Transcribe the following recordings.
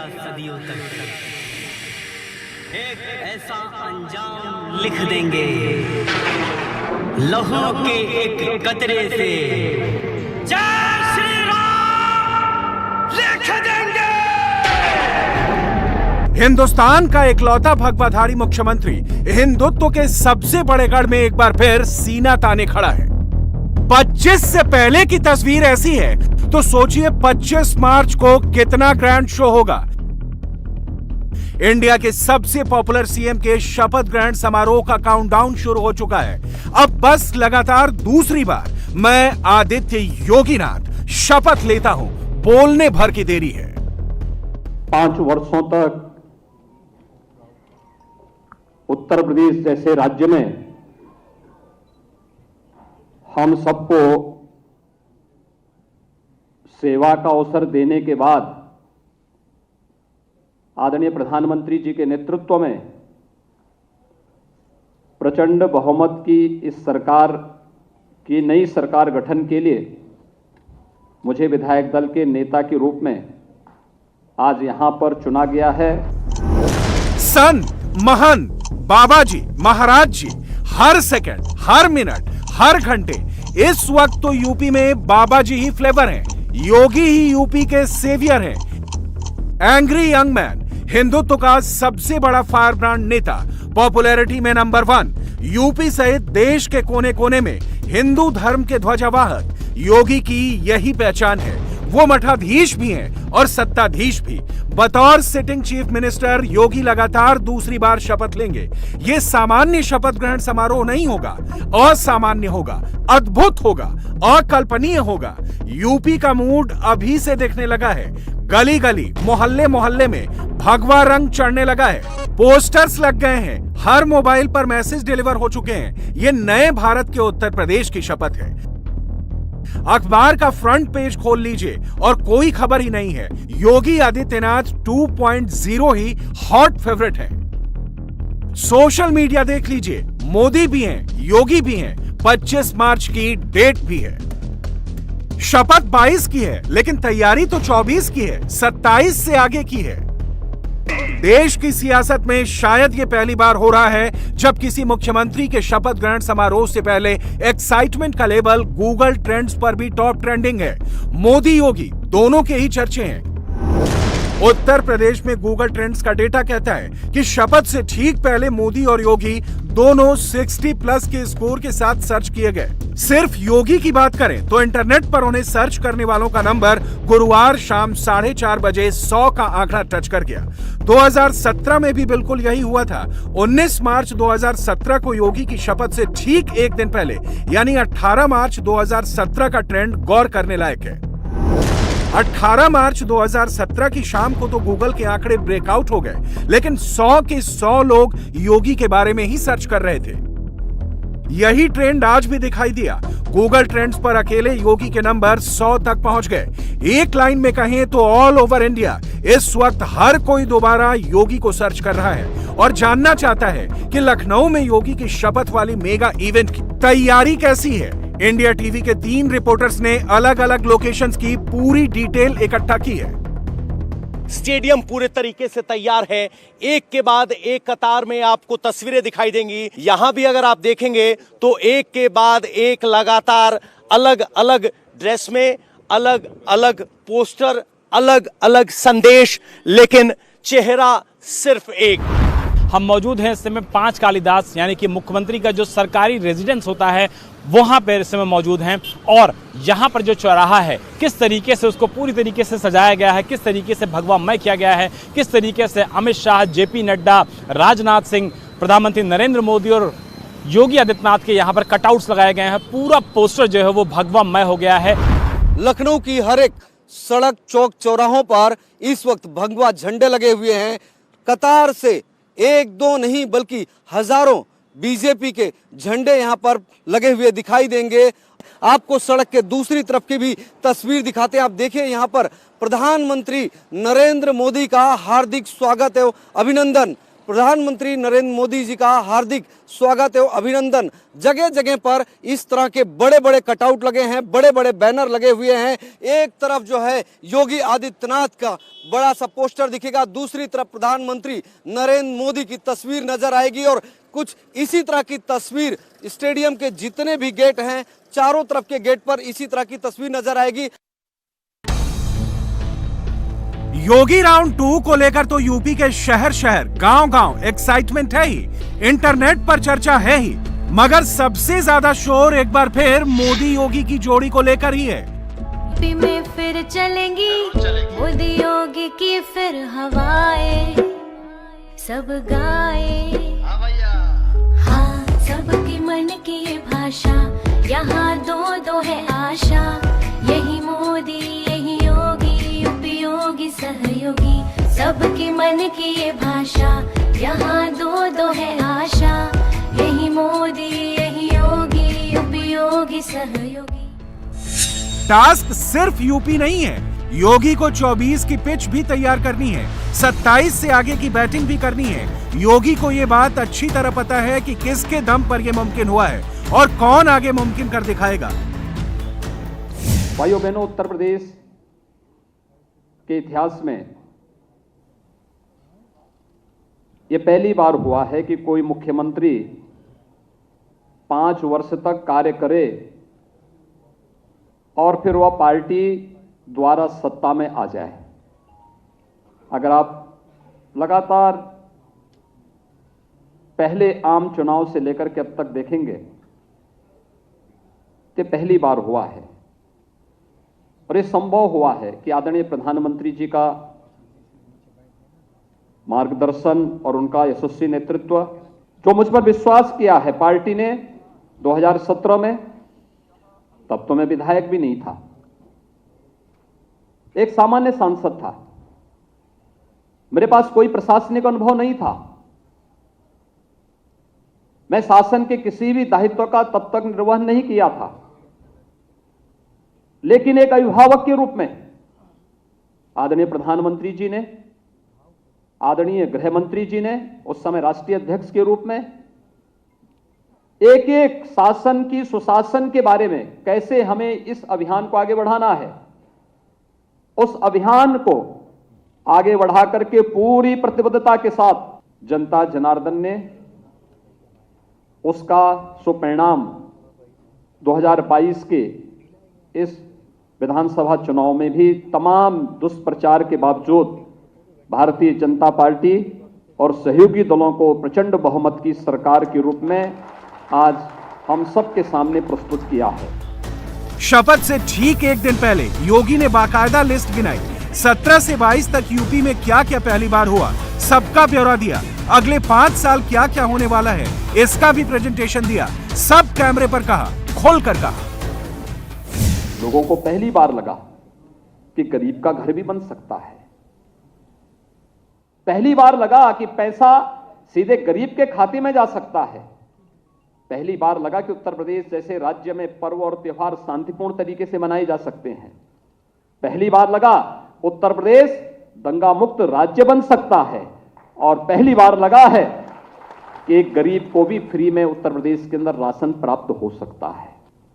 सदियों तक एक ऐसा अंजाम लिख देंगे लहू के एक कतरे से, जय श्री राम लिख देंगे। हिंदुस्तान का इकलौता भगवाधारी मुख्यमंत्री हिंदुत्व के सबसे बड़े गढ़ में एक बार फिर सीना ताने खड़ा है। 25 से पहले की तस्वीर ऐसी है तो सोचिए 25 मार्च को कितना ग्रैंड शो होगा। इंडिया के सबसे पॉपुलर सीएम के शपथ ग्रहण समारोह का काउंटडाउन शुरू हो चुका है। अब बस लगातार दूसरी बार मैं आदित्य योगीनाथ शपथ लेता हूं, बोलने भर की देरी है। 5 वर्षों तक उत्तर प्रदेश जैसे राज्य में हम सबको सेवा का अवसर देने के बाद आदरणीय प्रधानमंत्री जी के नेतृत्व में प्रचंड बहुमत की इस सरकार की नई सरकार गठन के लिए मुझे विधायक दल के नेता के रूप में आज यहां पर चुना गया है। संत, महंत, बाबा जी, महाराज जी, हर सेकंड, हर मिनट, हर घंटे इस वक्त तो यूपी में बाबा जी ही फ्लेवर हैं, योगी ही यूपी के सेवियर हैं। एंग्री यंग मैन, हिंदुत्व का सबसे बड़ा फायर ब्रांड नेता, पॉपुलैरिटी में नंबर 1, यूपी सहित देश के कोने कोने में हिंदू धर्म के ध्वजावाहक योगी की यही पहचान है। वो मठाधीश भी हैं और सत्ताधीश भी। बतौर सिटिंग चीफ मिनिस्टर योगी लगातार दूसरी बार शपथ लेंगे। ये सामान्य शपथ ग्रहण समारोह नहीं होगा, असामान्य होगा, अद्भुत होगा, अकल्पनीय होगा। यूपी का मूड अभी से दिखने लगा है। गली गली, मोहल्ले मोहल्ले में भगवा रंग चढ़ने लगा है। पोस्टर्स लग गए हैं, हर मोबाइल पर मैसेज डिलीवर हो चुके हैं। ये नए भारत के उत्तर प्रदेश की शपथ है। अखबार का फ्रंट पेज खोल लीजिए और कोई खबर ही नहीं है। योगी आदित्यनाथ 2.0 ही हॉट फेवरेट है। सोशल मीडिया देख लीजिए, मोदी भी हैं, योगी भी हैं, 25 मार्च की डेट भी है। शपथ 22 की है लेकिन तैयारी तो 24 की है, 27 से आगे की है। देश की सियासत में शायद ये पहली बार हो रहा है जब किसी मुख्यमंत्री के शपथ ग्रहण समारोह से पहले एक्साइटमेंट का लेबल गूगल ट्रेंड्स पर भी टॉप ट्रेंडिंग है। मोदी योगी दोनों के ही चर्चे हैं। उत्तर प्रदेश में गूगल ट्रेंड्स का डेटा कहता है कि शपथ से ठीक पहले मोदी और योगी दोनों 60+ के स्कोर के साथ सर्च किए गए। सिर्फ योगी की बात करें तो इंटरनेट पर उन्हें सर्च करने वालों का नंबर गुरुवार शाम 4:30 बजे 100 का आंकड़ा टच कर गया। 2017 में भी बिल्कुल यही हुआ था। 19 मार्च 2017 को योगी की शपथ से ठीक एक दिन पहले यानी 18 मार्च 2017 का ट्रेंड गौर करने लायक है। 18 मार्च 2017 की शाम को तो गूगल के आंकड़े ब्रेकआउट हो गए, लेकिन 100 के 100 लोग योगी के बारे में ही सर्च कर रहे थे। यही ट्रेंड आज भी दिखाई दिया। गूगल ट्रेंड्स पर अकेले योगी के नंबर 100 तक पहुंच गए। एक लाइन में कहें तो ऑल ओवर इंडिया इस वक्त हर कोई दोबारा योगी को सर्च कर रहा है और जानना चाहता है कि लखनऊ में योगी की शपथ वाली मेगा इवेंट की तैयारी कैसी है। इंडिया टीवी के 3 रिपोर्टर्स ने अलग अलग लोकेशंस की पूरी डिटेल इकट्ठा की है। स्टेडियम पूरे तरीके से तैयार है। एक के बाद एक कतार में आपको तस्वीरें दिखाई देंगी। यहां भी अगर आप देखेंगे तो एक के बाद एक लगातार अलग अलग ड्रेस में अलग अलग पोस्टर, अलग अलग संदेश, लेकिन चेहरा सिर्फ एक। हम मौजूद हैं इस समय 5 कालीदास यानी कि मुख्यमंत्री का जो सरकारी रेजिडेंस होता है वहां पर इस समय मौजूद हैं और यहां पर जो चौराहा है किस तरीके से उसको पूरी तरीके से सजाया गया है, किस तरीके से भगवामय किया गया है, किस तरीके से अमित शाह, जेपी नड्डा, राजनाथ सिंह, प्रधानमंत्री नरेंद्र मोदी और योगी आदित्यनाथ के यहाँ पर कटआउट्स लगाए गए हैं। पूरा पोस्टर जो है वो भगवामय हो गया है। लखनऊ की हर एक सड़क, चौक, चौराहों पर इस वक्त भगवा झंडे लगे हुए हैं। कतार से 1-2 नहीं बल्कि हजारों बीजेपी के झंडे यहाँ पर लगे हुए दिखाई देंगे। आपको सड़क के दूसरी तरफ की भी तस्वीर दिखाते हैं। आप देखिए यहाँ पर प्रधानमंत्री नरेंद्र मोदी का हार्दिक स्वागत है, अभिनंदन प्रधानमंत्री नरेंद्र मोदी जी का हार्दिक स्वागत एवं अभिनंदन। जगह जगह पर इस तरह के बड़े बड़े कटआउट लगे हैं, बड़े बड़े बैनर लगे हुए हैं। एक तरफ जो है योगी आदित्यनाथ का बड़ा सा पोस्टर दिखेगा, दूसरी तरफ प्रधानमंत्री नरेंद्र मोदी की तस्वीर नजर आएगी और कुछ इसी तरह की तस्वीर स्टेडियम के जितने भी गेट हैं, चारों तरफ के गेट पर इसी तरह की तस्वीर नजर आएगी। योगी राउंड 2 को लेकर तो यूपी के शहर शहर, गांव गांव एक्साइटमेंट है ही, इंटरनेट पर चर्चा है ही, मगर सबसे ज्यादा शोर एक बार फिर मोदी योगी की जोड़ी को लेकर ही है। यूपी में फिर चलेंगी मोदी योगी की फिर हवाएं, सब गाए हाँ सबकी मन की ये भाषा, यहाँ दो दो है आशा, यही मोदी यही योगी यूपी योगी सहयोगी, सबकी मन की ये भाषा, यहाँ दो दो है आशा, यही मोदी यही योगी यूपी योगी सहयोगी। टास्क सिर्फ यूपी नहीं है, योगी को 24 की पिच भी तैयार करनी है, 27 से आगे की बैटिंग भी करनी है। योगी को ये बात अच्छी तरह पता है कि किसके दम पर यह मुमकिन हुआ है और कौन आगे मुमकिन कर दिखाएगा। भाइयों बहनों, उत्तर प्रदेश के इतिहास में यह पहली बार हुआ है कि कोई मुख्यमंत्री 5 वर्ष तक कार्य करे और फिर वह पार्टी द्वारा सत्ता में आ जाए। अगर आप लगातार पहले आम चुनाव से लेकर के अब तक देखेंगे तो पहली बार हुआ है और यह संभव हुआ है कि आदरणीय प्रधानमंत्री जी का मार्गदर्शन और उनका यशस्वी नेतृत्व, जो मुझ पर विश्वास किया है पार्टी ने 2017 में, तब तो मैं विधायक भी नहीं था, एक सामान्य सांसद था, मेरे पास कोई प्रशासनिक अनुभव नहीं था, मैं शासन के किसी भी दायित्व का तब तक निर्वहन नहीं किया था, लेकिन एक अभिभावक के रूप में आदरणीय प्रधानमंत्री जी ने, आदरणीय गृह मंत्री जी ने, उस समय राष्ट्रीय अध्यक्ष के रूप में एक एक शासन की सुशासन के बारे में, कैसे हमें इस अभियान को आगे बढ़ाना है, उस अभियान को आगे बढ़ा करके पूरी प्रतिबद्धता के साथ जनता जनार्दन ने उसका सुपरिणाम 2022 के इस विधानसभा चुनाव में भी तमाम दुष्प्रचार के बावजूद भारतीय जनता पार्टी और सहयोगी दलों को प्रचंड बहुमत की सरकार के रूप में आज हम सबके सामने प्रस्तुत किया है। शपथ से ठीक एक दिन पहले योगी ने बाकायदा लिस्ट गिनाई, 17 से 22 तक यूपी में क्या क्या पहली बार हुआ, सबका ब्यौरा दिया, अगले 5 साल क्या क्या होने वाला है इसका भी प्रेजेंटेशन दिया, सब कैमरे पर कहा, खोलकर कहा। लोगों को पहली बार लगा कि गरीब का घर भी बन सकता है, पहली बार लगा कि पैसा सीधे गरीब के खाते में जा सकता है, पहली बार लगा कि उत्तर प्रदेश जैसे राज्य में पर्व और त्योहार शांतिपूर्ण तरीके से मनाए जा सकते हैं, पहली बार लगा उत्तर प्रदेश दंगा मुक्त राज्य बन सकता है, और पहली बार लगा है कि एक गरीब को भी फ्री में उत्तर प्रदेश के अंदर राशन प्राप्त हो सकता है।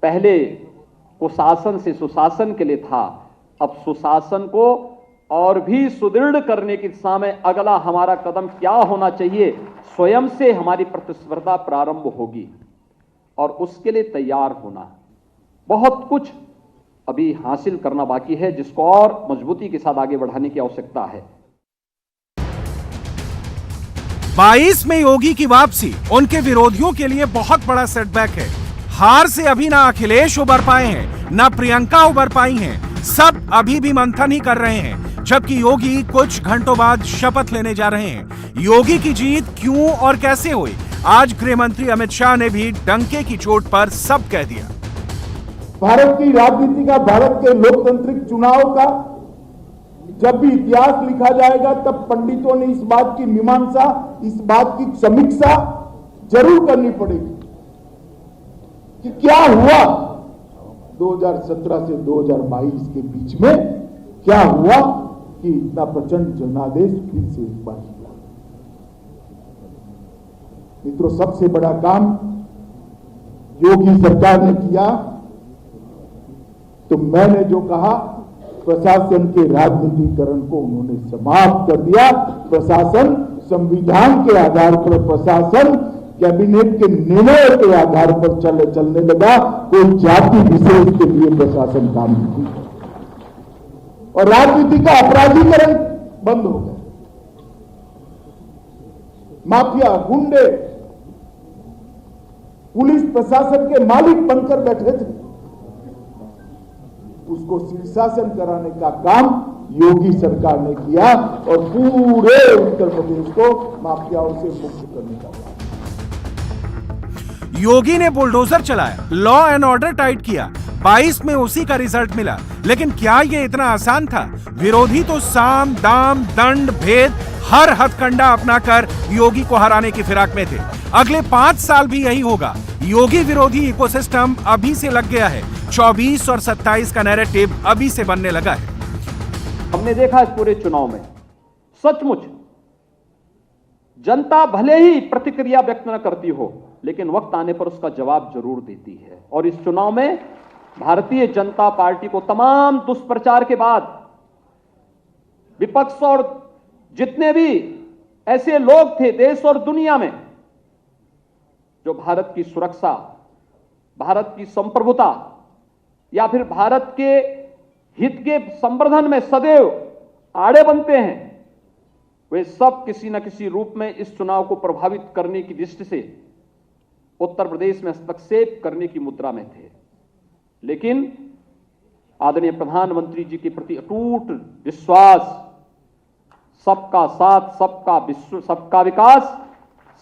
पहले कुशासन से सुशासन के लिए था, अब सुशासन को और भी सुदृढ़ करने की दिशा में अगला हमारा कदम क्या होना चाहिए, स्वयं से हमारी प्रतिस्पर्धा प्रारंभ होगी और उसके लिए तैयार होना। बहुत कुछ अभी हासिल करना बाकी है, जिसको और मजबूती के साथ आगे बढ़ाने की आवश्यकता है। 22 में योगी की वापसी उनके विरोधियों के लिए बहुत बड़ा सेटबैक है। हार से अभी ना अखिलेश उबर पाए हैं, ना प्रियंका उबर पाई हैं, सब अभी भी मंथन ही कर रहे हैं, जबकि योगी कुछ घंटों बाद शपथ लेने जा रहे हैं। योगी की जीत क्यों और कैसे हुई, आज गृह मंत्री अमित शाह ने भी डंके की चोट पर सब कह दिया। भारत की राजनीति का, भारत के लोकतांत्रिक चुनाव का जब भी इतिहास लिखा जाएगा, तब पंडितों ने इस बात की मीमांसा, इस बात की समीक्षा जरूर करनी पड़ेगी कि क्या हुआ 2017 से 2022 के बीच में, क्या हुआ कि इतना प्रचंड जनादेश फिर से एक बार हुआ। मित्रों, सबसे बड़ा काम योगी सरकार ने किया तो मैंने जो कहा, प्रशासन के राजनीतिकरण को उन्होंने समाप्त कर दिया। प्रशासन संविधान के आधार पर, प्रशासन कैबिनेट के निर्णय के आधार पर चलने लगा। कोई जाति विशेष के लिए प्रशासन काम नहीं करता और राजनीति का अपराधीकरण बंद हो गया। माफिया, गुंडे पुलिस प्रशासन के मालिक बनकर बैठे थे, उसको शीर्षासन कराने का काम योगी सरकार ने किया और पूरे उत्तर प्रदेश को माफियाओं से मुक्त करने का काम। योगी ने बुलडोजर चलाया, लॉ एंड ऑर्डर टाइट किया, 22 में उसी का रिजल्ट मिला। लेकिन क्या ये इतना आसान था? विरोधी तो साम दाम दंड भेद हर हथकंडा अपनाकर योगी को हराने की फिराक में थे। अगले 5 साल भी यही होगा। योगी विरोधी इकोसिस्टम अभी से लग गया है। 24 और 27 का नैरेटिव अभी से बनने लगा है। हमने देखा इस पूरे चुनाव में सचमुच जनता भले ही प्रतिक्रिया व्यक्त न करती हो, लेकिन वक्त आने पर उसका जवाब जरूर देती है। और इस चुनाव में भारतीय जनता पार्टी को तमाम दुष्प्रचार के बाद विपक्ष और जितने भी ऐसे लोग थे देश और दुनिया में जो भारत की सुरक्षा, भारत की संप्रभुता या फिर भारत के हित के संवर्धन में सदैव आड़े बनते हैं, वे सब किसी न किसी रूप में इस चुनाव को प्रभावित करने की दृष्टि से उत्तर प्रदेश में हस्तक्षेप करने की मुद्रा में थे। लेकिन आदरणीय प्रधानमंत्री जी के प्रति अटूट विश्वास, सबका साथ, सबका विकास,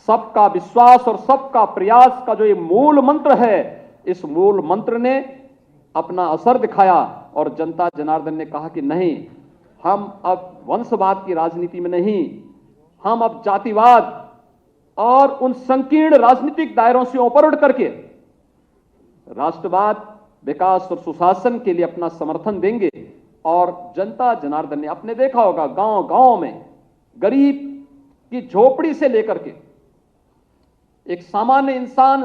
सबका विश्वास और सबका प्रयास का जो ये मूल मंत्र है, इस मूल मंत्र ने अपना असर दिखाया और जनता जनार्दन ने कहा कि नहीं, हम अब वंशवाद की राजनीति में नहीं, हम अब जातिवाद और उन संकीर्ण राजनीतिक दायरों से ऊपर उठ करके राष्ट्रवाद, विकास और सुशासन के लिए अपना समर्थन देंगे। और जनता जनार्दन ने आपने देखा होगा गांव-गांव में गरीब की झोपड़ी से लेकर के एक सामान्य इंसान,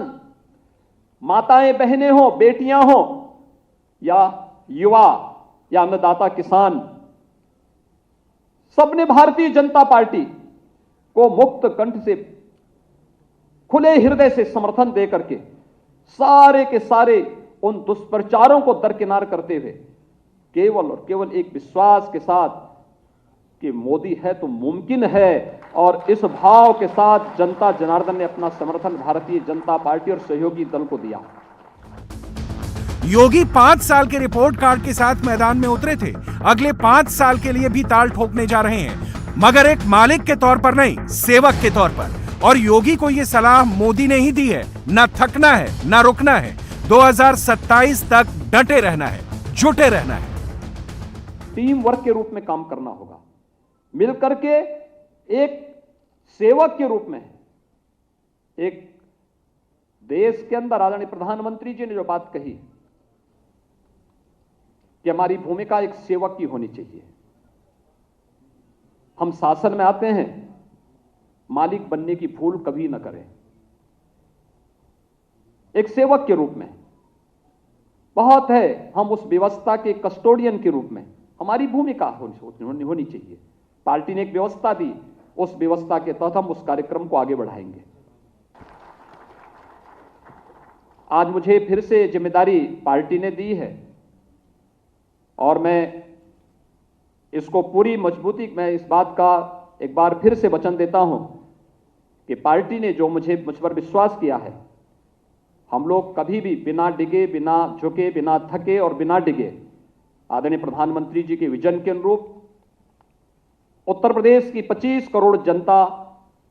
माताएं बहनें हो, बेटियां हो या युवा या अन्नदाता किसान, सबने भारतीय जनता पार्टी को मुक्त कंठ से, खुले हृदय से समर्थन दे करके सारे के सारे उन दुष्प्रचारों को दरकिनार करते हुए केवल और केवल एक विश्वास के साथ कि मोदी है तो मुमकिन है, और इस भाव के साथ जनता जनार्दन ने अपना समर्थन भारतीय जनता पार्टी और सहयोगी दल को दिया। योगी 5 साल के रिपोर्ट कार्ड के साथ मैदान में उतरे थे। अगले 5 साल के लिए भी ताल ठोकने जा रहे हैं, मगर एक मालिक के तौर पर नहीं, सेवक के तौर पर। और योगी को यह सलाह मोदी ने ही दी है, ना थकना है, ना रुकना है। 2027 तक डटे रहना है, जुटे रहना है। टीम वर्क के रूप में काम करना होगा, मिलकर के एक सेवक के रूप में। एक देश के अंदर आदरणीय प्रधानमंत्री जी ने जो बात कही कि हमारी भूमिका एक सेवक की होनी चाहिए। हम शासन में आते हैं, मालिक बनने की भूल कभी न करें। एक सेवक के रूप में बहुत है, हम उस व्यवस्था के कस्टोडियन के रूप में हमारी भूमिका होनी चाहिए। पार्टी ने एक व्यवस्था दी, उस व्यवस्था के तहत हम उस कार्यक्रम को आगे बढ़ाएंगे। आज मुझे फिर से जिम्मेदारी पार्टी ने दी है और मैं इसको पूरी मजबूती, मैं इस बात का एक बार फिर से वचन देता हूं कि पार्टी ने जो मुझ पर विश्वास किया है, हम लोग कभी भी बिना डिगे, बिना झुके, बिना थके और बिना डिगे आदरणीय प्रधानमंत्री जी के विजन के अनुरूप उत्तर प्रदेश की 25 करोड़ जनता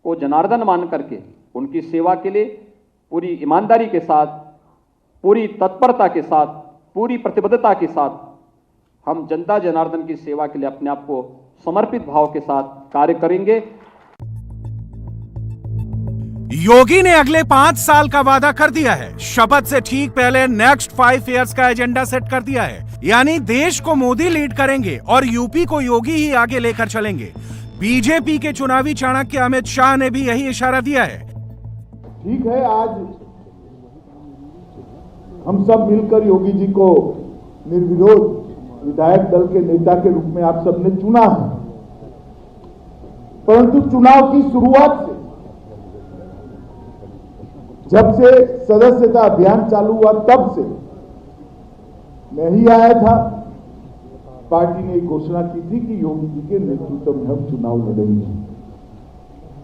को जनार्दन मान करके उनकी सेवा के लिए पूरी ईमानदारी के साथ, पूरी तत्परता के साथ, पूरी प्रतिबद्धता के साथ हम जनता जनार्दन की सेवा के लिए अपने आप को समर्पित भाव के साथ कार्य करेंगे। योगी ने अगले 5 साल का वादा कर दिया है। शपथ से ठीक पहले नेक्स्ट 5 इयर्स का एजेंडा सेट कर दिया है, यानी देश को मोदी लीड करेंगे और यूपी को योगी ही आगे लेकर चलेंगे। बीजेपी के चुनावी चाणक्य अमित शाह ने भी यही इशारा दिया है। ठीक है, आज हम सब मिलकर योगी जी को निर्विरोध विधायक दल के नेता के रूप में आप सबने चुना है, परंतु चुनाव की शुरुआत से, जब से सदस्यता अभियान चालू हुआ तब से मैं ही आया था। पार्टी ने एक घोषणा की थी कि योगी जी के नेतृत्व में हम चुनाव लड़ेंगे,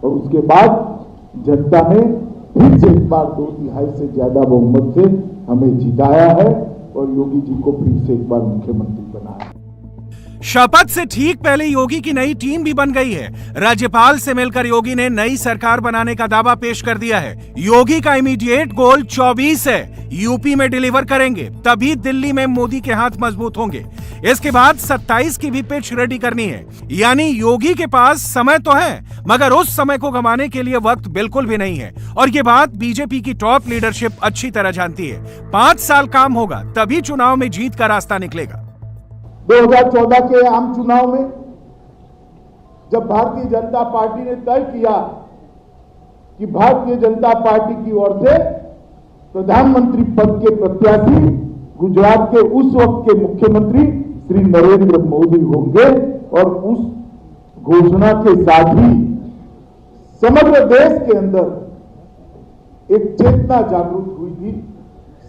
और उसके बाद जनता ने फिर से एक बार 2/3 से ज्यादा बहुमत से हमें जिताया है और योगी जी को फिर से एक बार मुख्यमंत्री बनाया। शपथ से ठीक पहले योगी की नई टीम भी बन गई है। राज्यपाल से मिलकर योगी ने नई सरकार बनाने का दावा पेश कर दिया है। योगी का इमीडिएट गोल 24 है, यूपी में डिलीवर करेंगे, तभी दिल्ली में मोदी के हाथ मजबूत होंगे। इसके बाद 27 की भी पिच रेडी करनी है। यानी योगी के पास समय तो है, मगर उस समय को गंवाने के लिए वक्त बिल्कुल भी नहीं है। और ये बात बीजेपी की टॉप लीडरशिप अच्छी तरह जानती है। 5 साल काम होगा, तभी चुनाव में जीत का रास्ता निकलेगा। 2014 के आम चुनाव में जब भारतीय जनता पार्टी ने तय किया कि भारतीय जनता पार्टी की ओर से प्रधानमंत्री पद के प्रत्याशी गुजरात के उस वक्त के मुख्यमंत्री श्री नरेंद्र मोदी होंगे, और उस घोषणा के साथ ही समग्र देश के अंदर एक चेतना जागृत हुई थी।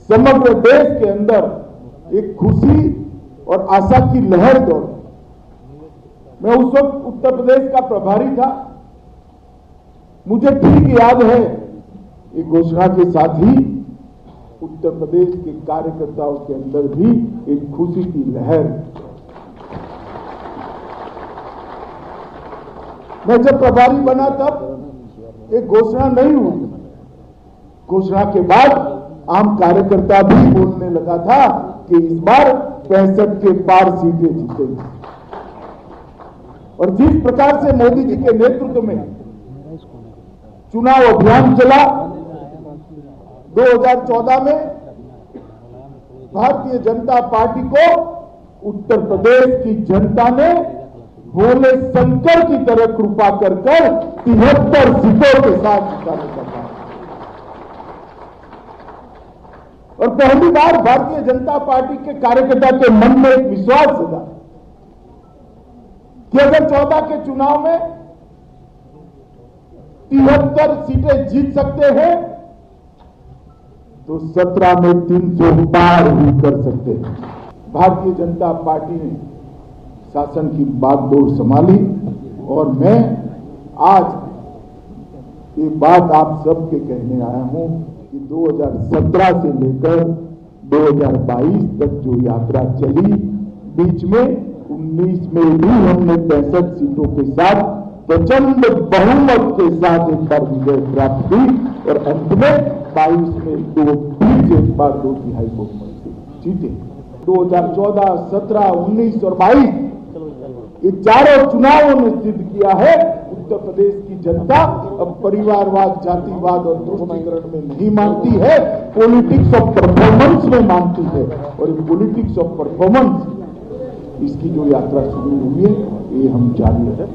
समग्र देश के अंदर एक खुशी और आशा की लहर दौड़ी। मैं उस वक्त उत्तर प्रदेश का प्रभारी था। मुझे ठीक याद है, एक घोषणा के साथ ही उत्तर प्रदेश के कार्यकर्ताओं के अंदर भी एक खुशी की लहर। मैं जब प्रभारी बना तब एक घोषणा नहीं हुई। घोषणा के बाद आम कार्यकर्ता भी बोलने लगा था कि इस बार 65 के पार सीटें जीतेंगे। और जिस प्रकार से मोदी जी के नेतृत्व में चुनाव अभियान चला, 2014 में भारतीय जनता पार्टी को उत्तर प्रदेश की जनता ने भोले शंकर की तरह कृपा कर 73 सीटों के साथ जिताने का काम। और पहली बार भारतीय जनता पार्टी के कार्यकर्ता के मन में एक विश्वास जगा कि अगर 14 के चुनाव में 73 सीटें जीत सकते हैं तो 17 में 300 पार भी कर सकते हैं। भारतीय जनता पार्टी ने शासन की बागडोर संभाली, और मैं आज ये बात आप सबके कहने आया हूं कि 2017 से लेकर 2022 तक जो यात्रा चली, बीच में 19 में भी हमने 65 सीटों के साथ प्रचंड बहुमत के साथ एक बार विजय प्राप्त की, और अंत में 22 में एक बार 2/3 बहुमत से जीते। 2014, 17, 19 और 22 ये चारों चुनावों ने सिद्ध किया है उत्तर प्रदेश की जनता अब परिवारवाद, जातिवाद और तुष्टीकरण में नहीं मानती है, पॉलिटिक्स ऑफ परफॉर्मेंस में मानती है। और पॉलिटिक्स ऑफ परफॉर्मेंस इसकी जो यात्रा शुरू हुई है, ये हम जारी है।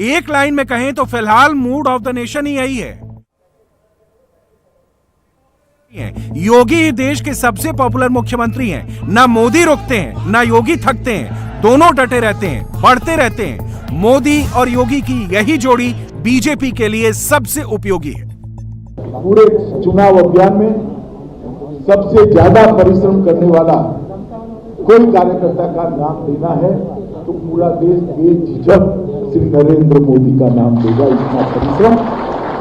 एक लाइन में कहें तो फिलहाल मूड ऑफ द नेशन ही यही है। योगी देश के सबसे पॉपुलर मुख्यमंत्री हैं। ना मोदी रुकते हैं, ना योगी थकते हैं, दोनों डटे रहते हैं, बढ़ते रहते हैं। मोदी और योगी की यही जोड़ी बीजेपी के लिए सबसे उपयोगी है। पूरे चुनाव अभियान में सबसे ज्यादा परिश्रम करने वाला कोई कार्यकर्ता का नाम लेना है तो पूरा देश बेझिझक श्री नरेंद्र मोदी का नाम देगा। इतना परिश्रम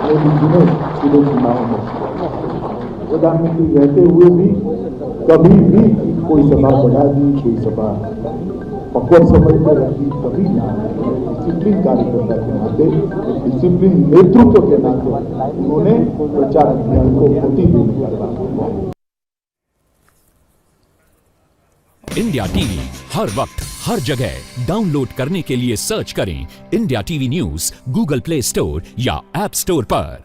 मोदी जी ने पूरे चुनाव में, प्रधानमंत्री रहते हुए भी कभी भी कोई सभा बढ़ा दी, कोई सभा पक्वत समय में रखी, कभी डिसिप्लिन कार्यकर्ता के नाते, डिसिप्लिन नेतृत्व के नाते उन्होंने प्रचार अभियान को गति देने का काम किया। इंडिया टीवी हर वक्त हर जगह डाउनलोड करने के लिए सर्च करें India TV news Google play store या ऐप स्टोर पर।